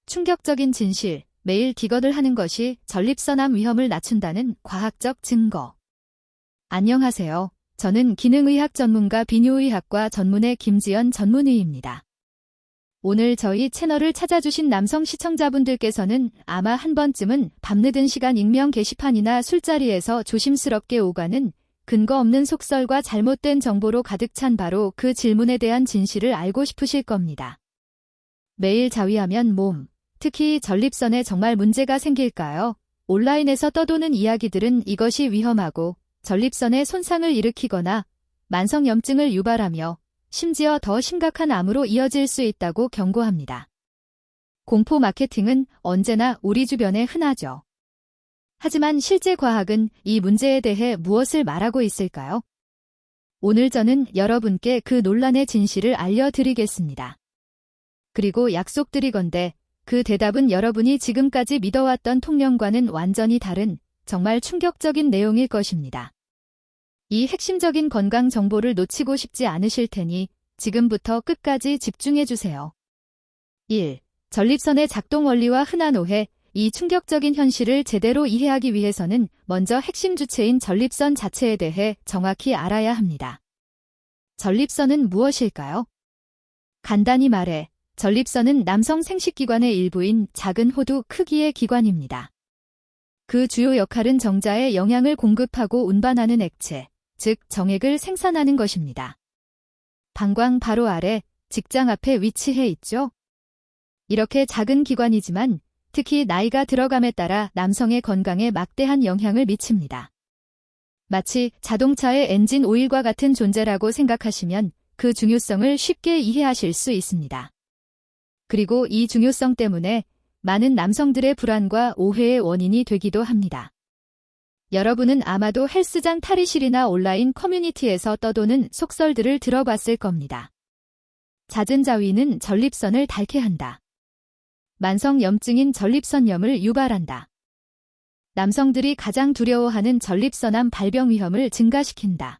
충격적인 진실, 매일 기거들 하는 것이 전립선암 위험을 낮춘다는 과학적 증거. 안녕하세요. 저는 기능의학 전문가 비뇨의학과 전문의 김지연 전문의입니다. 오늘 저희 채널을 찾아주신 남성 시청자분들께서는 아마 한 번쯤은 밤늦은 시간 익명 게시판이나 술자리에서 조심스럽게 오가는 근거 없는 속설과 잘못된 정보로 가득 찬 바로 그 질문에 대한 진실을 알고 싶으실 겁니다. 매일 자위하면 몸, 특히 전립선에 정말 문제가 생길까요? 온라인에서 떠도는 이야기들은 이것이 위험하고 전립선에 손상을 일으키거나 만성염증을 유발하며 심지어 더 심각한 암으로 이어질 수 있다고 경고합니다. 공포 마케팅은 언제나 우리 주변에 흔하죠. 하지만 실제 과학은 이 문제에 대해 무엇을 말하고 있을까요? 오늘 저는 여러분께 그 논란의 진실을 알려드리겠습니다. 그리고 약속드리건대 그 대답은 여러분이 지금까지 믿어왔던 통념과는 완전히 다른 정말 충격적인 내용일 것입니다. 이 핵심적인 건강 정보를 놓치고 싶지 않으실 테니 지금부터 끝까지 집중해주세요. 1. 전립선의 작동 원리와 흔한 오해. 이 충격적인 현실을 제대로 이해하기 위해서는 먼저 핵심 주체인 전립선 자체에 대해 정확히 알아야 합니다. 전립선은 무엇일까요? 간단히 말해 전립선은 남성 생식기관의 일부인 작은 호두 크기의 기관입니다. 그 주요 역할은 정자에 영양을 공급하고 운반하는 액체, 즉 정액을 생산하는 것입니다. 방광 바로 아래, 직장 앞에 위치해 있죠? 이렇게 작은 기관이지만 특히 나이가 들어감에 따라 남성의 건강에 막대한 영향을 미칩니다. 마치 자동차의 엔진 오일과 같은 존재라고 생각하시면 그 중요성을 쉽게 이해하실 수 있습니다. 그리고 이 중요성 때문에 많은 남성들의 불안과 오해의 원인이 되기도 합니다. 여러분은 아마도 헬스장 탈의실이나 온라인 커뮤니티에서 떠도는 속설들을 들어봤을 겁니다. 잦은 자위는 전립선을 닳게 한다. 만성 염증인 전립선염을 유발한다. 남성들이 가장 두려워하는 전립선암 발병 위험을 증가시킨다.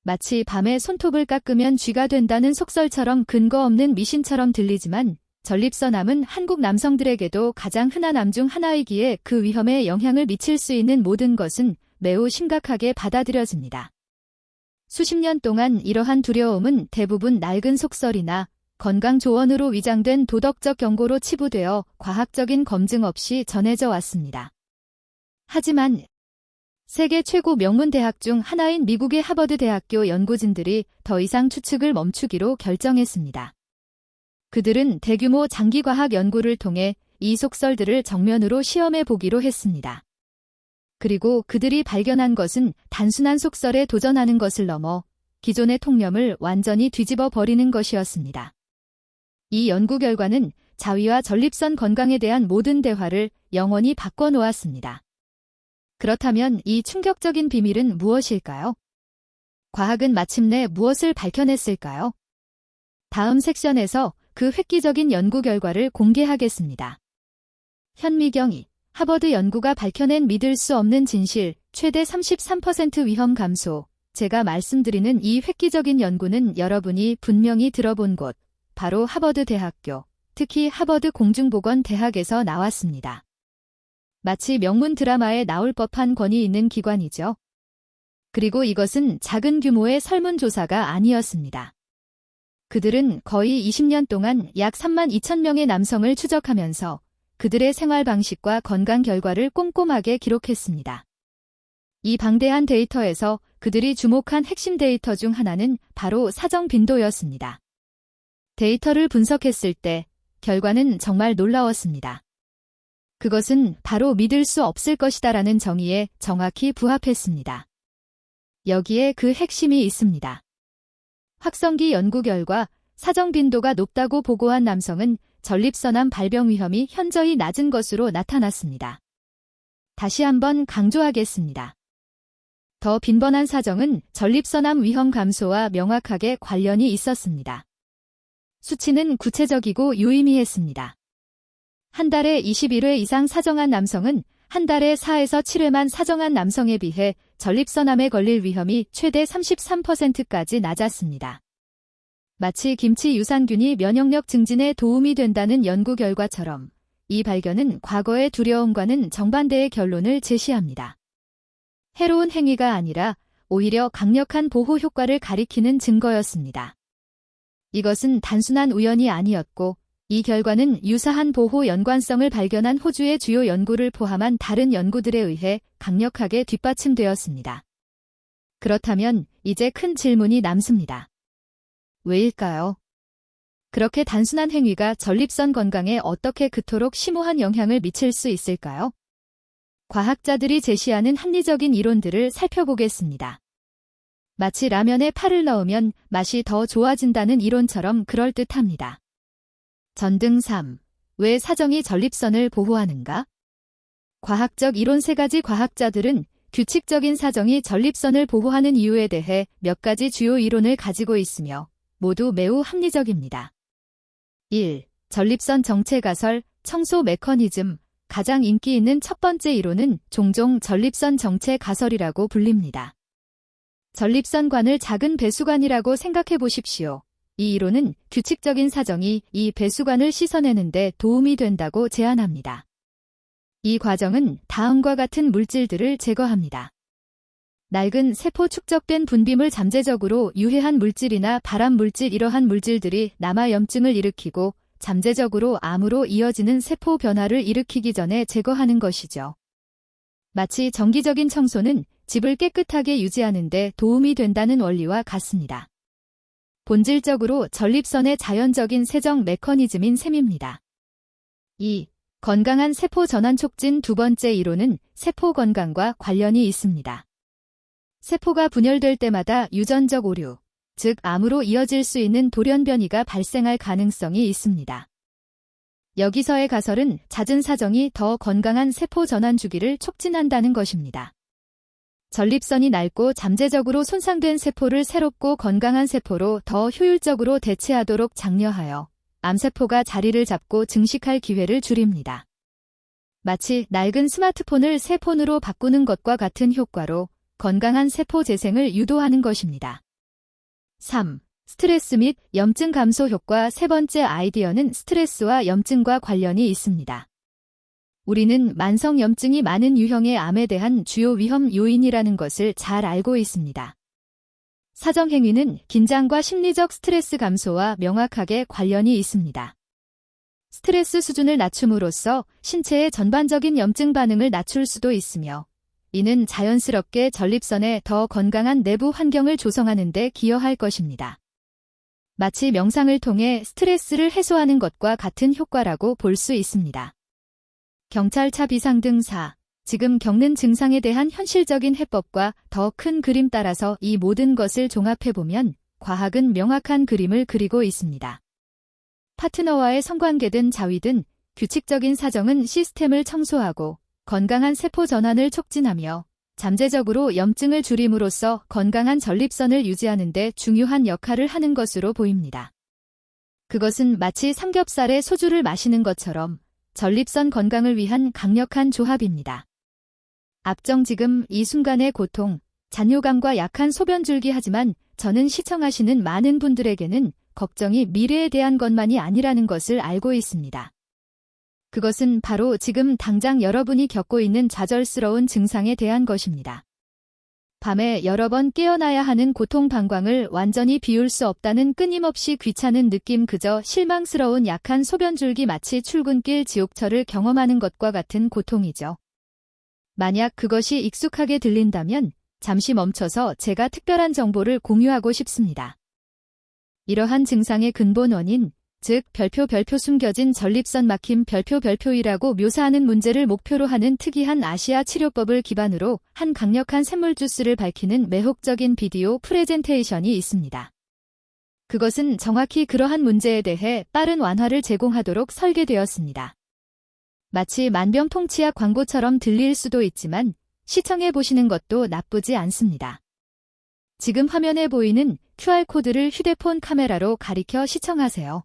마치 밤에 손톱을 깎으면 쥐가 된다는 속설처럼 근거 없는 미신처럼 들리지만 전립선암은 한국 남성들에게도 가장 흔한 암 중 하나이기에 그 위험에 영향을 미칠 수 있는 모든 것은 매우 심각하게 받아들여집니다. 수십 년 동안 이러한 두려움은 대부분 낡은 속설이나 건강 조언으로 위장된 도덕적 경고로 치부되어 과학적인 검증 없이 전해져 왔습니다. 하지만 세계 최고 명문 대학 중 하나인 미국의 하버드 대학교 연구진들이 더 이상 추측을 멈추기로 결정했습니다. 그들은 대규모 장기과학 연구를 통해 이 속설들을 정면으로 시험해 보기로 했습니다. 그리고 그들이 발견한 것은 단순한 속설에 도전하는 것을 넘어 기존의 통념을 완전히 뒤집어 버리는 것이었습니다. 이 연구 결과는 자위와 전립선 건강에 대한 모든 대화를 영원히 바꿔놓았습니다. 그렇다면 이 충격적인 비밀은 무엇일까요? 과학은 마침내 무엇을 밝혀냈을까요? 다음 섹션에서 그 획기적인 연구 결과를 공개하겠습니다. 현미경이 하버드 연구가 밝혀낸 믿을 수 없는 진실, 최대 33% 위험 감소. 제가 말씀드리는 이 획기적인 연구는 여러분이 분명히 들어본 곳, 바로 하버드 대학교, 특히 하버드 공중보건대학에서 나왔습니다. 마치 명문 드라마에 나올 법한 권위 있는 기관이죠. 그리고 이것은 작은 규모의 설문조사가 아니었습니다. 그들은 거의 20년 동안 약 32,000명의 남성을 추적하면서 그들의 생활 방식과 건강 결과를 꼼꼼하게 기록했습니다. 이 방대한 데이터에서 그들이 주목한 핵심 데이터 중 하나는 바로 사정 빈도였습니다. 데이터를 분석했을 때 결과는 정말 놀라웠습니다. 그것은 바로 믿을 수 없을 것이다라는 정의에 정확히 부합했습니다. 여기에 그 핵심이 있습니다. 확성기 연구 결과 사정 빈도가 높다고 보고한 남성은 전립선암 발병 위험이 현저히 낮은 것으로 나타났습니다. 다시 한번 강조하겠습니다. 더 빈번한 사정은 전립선암 위험 감소와 명확하게 관련이 있었습니다. 수치는 구체적이고 유의미했습니다. 한 달에 21회 이상 사정한 남성은 한 달에 4에서 7회만 사정한 남성에 비해 전립선암에 걸릴 위험이 최대 33%까지 낮았습니다. 마치 김치 유산균이 면역력 증진에 도움이 된다는 연구 결과처럼 이 발견은 과거의 두려움과는 정반대의 결론을 제시합니다. 해로운 행위가 아니라 오히려 강력한 보호 효과를 가리키는 증거였습니다. 이것은 단순한 우연이 아니었고 이 결과는 유사한 보호 연관성을 발견한 호주의 주요 연구를 포함한 다른 연구들에 의해 강력하게 뒷받침되었습니다. 그렇다면 이제 큰 질문이 남습니다. 왜일까요? 그렇게 단순한 행위가 전립선 건강에 어떻게 그토록 심오한 영향을 미칠 수 있을까요? 과학자들이 제시하는 합리적인 이론들을 살펴보겠습니다. 마치 라면에 파를 넣으면 맛이 더 좋아진다는 이론처럼 그럴듯합니다. 전등 3. 왜 사정이 전립선을 보호하는가? 과학적 이론 3가지. 과학자들은 규칙적인 사정이 전립선을 보호하는 이유에 대해 몇 가지 주요 이론을 가지고 있으며 모두 매우 합리적입니다. 1. 전립선 정체 가설, 청소 메커니즘. 가장 인기 있는 첫 번째 이론은 종종 전립선 정체 가설이라고 불립니다. 전립선관을 작은 배수관이라고 생각해 보십시오. 이 이론은 규칙적인 사정이 이 배수관을 씻어내는 데 도움이 된다고 제안합니다. 이 과정은 다음과 같은 물질들을 제거합니다. 낡은 세포 축적된 분비물, 잠재적으로 유해한 물질이나 발암 물질. 이러한 물질들이 남아 염증을 일으키고 잠재적으로 암으로 이어지는 세포 변화를 일으키기 전에 제거하는 것이죠. 마치 정기적인 청소는 집을 깨끗하게 유지하는 데 도움이 된다는 원리와 같습니다. 본질적으로 전립선의 자연적인 세정 메커니즘인 셈입니다. 2. 건강한 세포 전환 촉진. 두 번째 이론은 세포 건강과 관련이 있습니다. 세포가 분열될 때마다 유전적 오류, 즉 암으로 이어질 수 있는 돌연변이가 발생할 가능성이 있습니다. 여기서의 가설은 잦은 사정이 더 건강한 세포 전환 주기를 촉진한다는 것입니다. 전립선이 낡고 잠재적으로 손상된 세포를 새롭고 건강한 세포로 더 효율적으로 대체하도록 장려하여 암세포가 자리를 잡고 증식할 기회를 줄입니다. 마치 낡은 스마트폰을 새 폰으로 바꾸는 것과 같은 효과로 건강한 세포 재생을 유도하는 것입니다. 3. 스트레스 및 염증 감소 효과. 세 번째 아이디어는 스트레스와 염증과 관련이 있습니다. 우리는 만성 염증이 많은 유형의 암에 대한 주요 위험 요인이라는 것을 잘 알고 있습니다. 사정행위는 긴장과 심리적 스트레스 감소와 명확하게 관련이 있습니다. 스트레스 수준을 낮춤으로써 신체의 전반적인 염증 반응을 낮출 수도 있으며 이는 자연스럽게 전립선에 더 건강한 내부 환경을 조성하는 데 기여할 것입니다. 마치 명상을 통해 스트레스를 해소하는 것과 같은 효과라고 볼 수 있습니다. 경찰차 비상등 4. 지금 겪는 증상에 대한 현실적인 해법과 더 큰 그림 따라서 이 모든 것을 종합해보면 과학은 명확한 그림을 그리고 있습니다. 파트너와의 성관계든 자위든 규칙적인 사정은 시스템을 청소하고 건강한 세포 전환을 촉진하며 잠재적으로 염증을 줄임으로써 건강한 전립선을 유지하는 데 중요한 역할을 하는 것으로 보입니다. 그것은 마치 삼겹살에 소주를 마시는 것처럼 전립선 건강을 위한 강력한 조합입니다. 앞정 지금 이 순간의 고통, 잔뇨감과 약한 소변줄기. 하지만 저는 시청하시는 많은 분들에게는 걱정이 미래에 대한 것만이 아니라는 것을 알고 있습니다. 그것은 바로 지금 당장 여러분이 겪고 있는 좌절스러운 증상에 대한 것입니다. 밤에 여러 번 깨어나야 하는 고통, 방광을 완전히 비울 수 없다는 끊임없이 귀찮은 느낌, 그저 실망스러운 약한 소변줄기, 마치 출근길 지옥철을 경험하는 것과 같은 고통이죠. 만약 그것이 익숙하게 들린다면 잠시 멈춰서 제가 특별한 정보를 공유하고 싶습니다. 이러한 증상의 근본 원인, 즉 별표 숨겨진 전립선 막힘, 별표이라고 묘사하는 문제를 목표로 하는 특이한 아시아 치료법을 기반으로 한 강력한 샘물 주스를 밝히는 매혹적인 비디오 프레젠테이션이 있습니다. 그것은 정확히 그러한 문제에 대해 빠른 완화를 제공하도록 설계되었습니다. 마치 만병통치약 광고처럼 들릴 수도 있지만 시청해 보시는 것도 나쁘지 않습니다. 지금 화면에 보이는 QR코드를 휴대폰 카메라로 가리켜 시청하세요.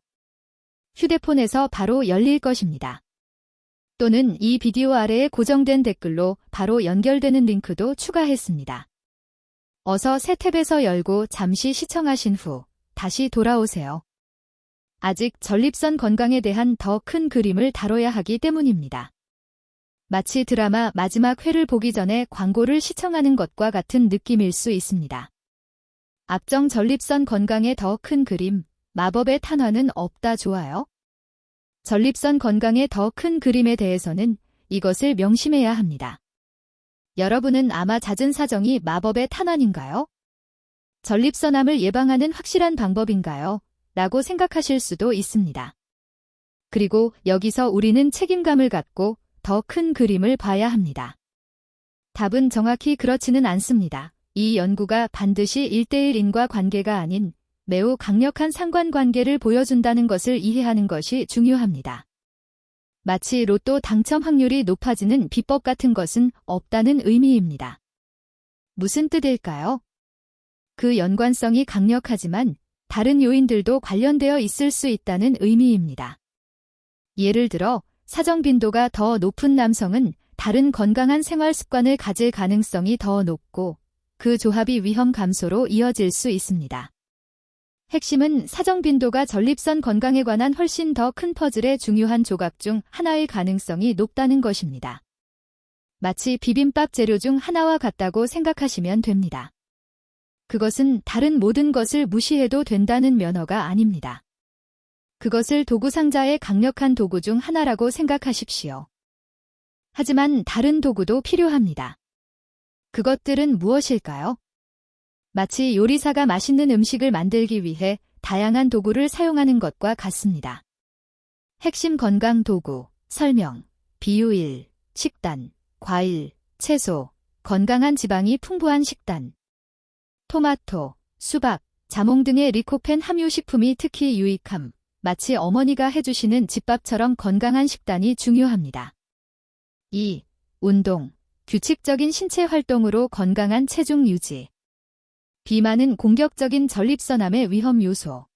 휴대폰에서 바로 열릴 것입니다. 또는 이 비디오 아래에 고정된 댓글로 바로 연결되는 링크도 추가했습니다. 어서 새 탭에서 열고 잠시 시청하신 후 다시 돌아오세요. 아직 전립선 건강에 대한 더 큰 그림을 다뤄야 하기 때문입니다. 마치 드라마 마지막 회를 보기 전에 광고를 시청하는 것과 같은 느낌일 수 있습니다. 앞정 전립선 건강에 더 큰 그림, 마법의 탄환은 없다 좋아요. 전립선 건강의 더 큰 그림에 대해서는 이것을 명심해야 합니다. 여러분은 아마 잦은 사정이 마법의 탄환인가요? 전립선암을 예방하는 확실한 방법인가요? 라고 생각하실 수도 있습니다. 그리고 여기서 우리는 책임감을 갖고 더 큰 그림을 봐야 합니다. 답은 정확히 그렇지는 않습니다. 이 연구가 반드시 1대1 인과관계가 아닌 매우 강력한 상관관계를 보여준다는 것을 이해하는 것이 중요합니다. 마치 로또 당첨 확률이 높아지는 비법 같은 것은 없다는 의미입니다. 무슨 뜻일까요? 그 연관성이 강력하지만 다른 요인들도 관련되어 있을 수 있다는 의미입니다. 예를 들어 사정 빈도가 더 높은 남성은 다른 건강한 생활 습관을 가질 가능성이 더 높고 그 조합이 위험 감소로 이어질 수 있습니다. 핵심은 사정 빈도가 전립선 건강에 관한 훨씬 더 큰 퍼즐의 중요한 조각 중 하나일 가능성이 높다는 것입니다. 마치 비빔밥 재료 중 하나와 같다고 생각하시면 됩니다. 그것은 다른 모든 것을 무시해도 된다는 면허가 아닙니다. 그것을 도구 상자의 강력한 도구 중 하나라고 생각하십시오. 하지만 다른 도구도 필요합니다. 그것들은 무엇일까요? 마치 요리사가 맛있는 음식을 만들기 위해 다양한 도구를 사용하는 것과 같습니다. 핵심 건강 도구, 설명, 비유일, 식단, 과일, 채소, 건강한 지방이 풍부한 식단, 토마토, 수박, 자몽 등의 리코펜 함유 식품이 특히 유익함, 마치 어머니가 해주시는 집밥처럼 건강한 식단이 중요합니다. 2. 운동, 규칙적인 신체 활동으로 건강한 체중 유지. 비만은 공격적인 전립선암의 위험 요소.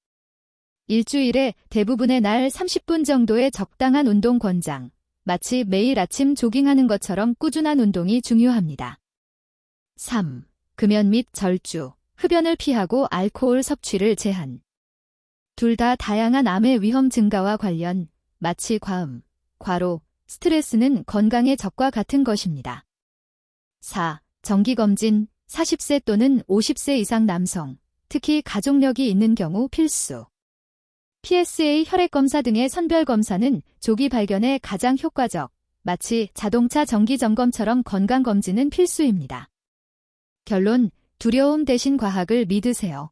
일주일에 대부분의 날 30분 정도의 적당한 운동 권장, 마치 매일 아침 조깅하는 것처럼 꾸준한 운동이 중요합니다. 3. 금연 및 절주, 흡연을 피하고 알코올 섭취를 제한. 둘 다 다양한 암의 위험 증가와 관련, 마치 과음, 과로, 스트레스는 건강의 적과 같은 것입니다. 4. 정기검진, 40세 또는 50세 이상 남성, 특히 가족력이 있는 경우 필수. PSA 혈액검사 등의 선별검사는 조기 발견에 가장 효과적, 마치 자동차 정기점검처럼 건강검진은 필수입니다. 결론, 두려움 대신 과학을 믿으세요.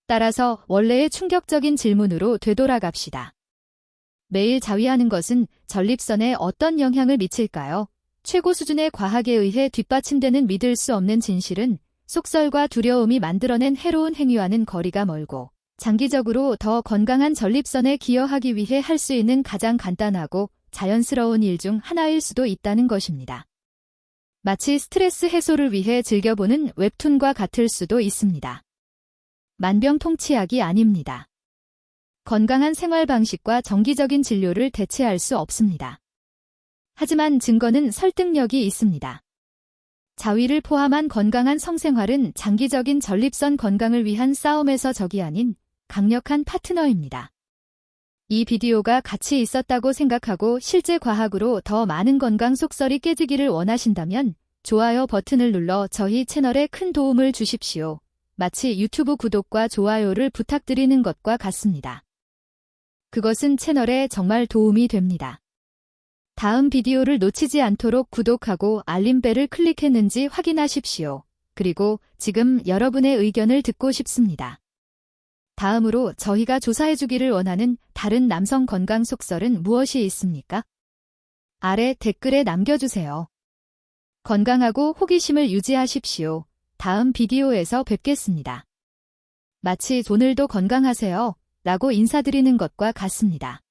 따라서 원래의 충격적인 질문으로 되돌아갑시다. 매일 자위하는 것은 전립선에 어떤 영향을 미칠까요? 최고 수준의 과학에 의해 뒷받침되는 믿을 수 없는 진실은 속설과 두려움이 만들어낸 해로운 행위와는 거리가 멀고 장기적으로 더 건강한 전립선에 기여하기 위해 할 수 있는 가장 간단하고 자연스러운 일 중 하나일 수도 있다는 것입니다. 마치 스트레스 해소를 위해 즐겨보는 웹툰과 같을 수도 있습니다. 만병통치약이 아닙니다. 건강한 생활 방식과 정기적인 진료를 대체할 수 없습니다. 하지만 증거는 설득력이 있습니다. 자위를 포함한 건강한 성생활은 장기적인 전립선 건강을 위한 싸움에서 적이 아닌 강력한 파트너입니다. 이 비디오가 가치 있었다고 생각하고 실제 과학으로 더 많은 건강 속설이 깨지기를 원하신다면 좋아요 버튼을 눌러 저희 채널에 큰 도움을 주십시오. 마치 유튜브 구독과 좋아요를 부탁드리는 것과 같습니다. 그것은 채널에 정말 도움이 됩니다. 다음 비디오를 놓치지 않도록 구독하고 알림벨을 클릭했는지 확인하십시오. 그리고 지금 여러분의 의견을 듣고 싶습니다. 다음으로 저희가 조사해주기를 원하는 다른 남성 건강 속설은 무엇이 있습니까? 아래 댓글에 남겨주세요. 건강하고 호기심을 유지하십시오. 다음 비디오에서 뵙겠습니다. 마치 오늘도 건강하세요 라고 인사드리는 것과 같습니다.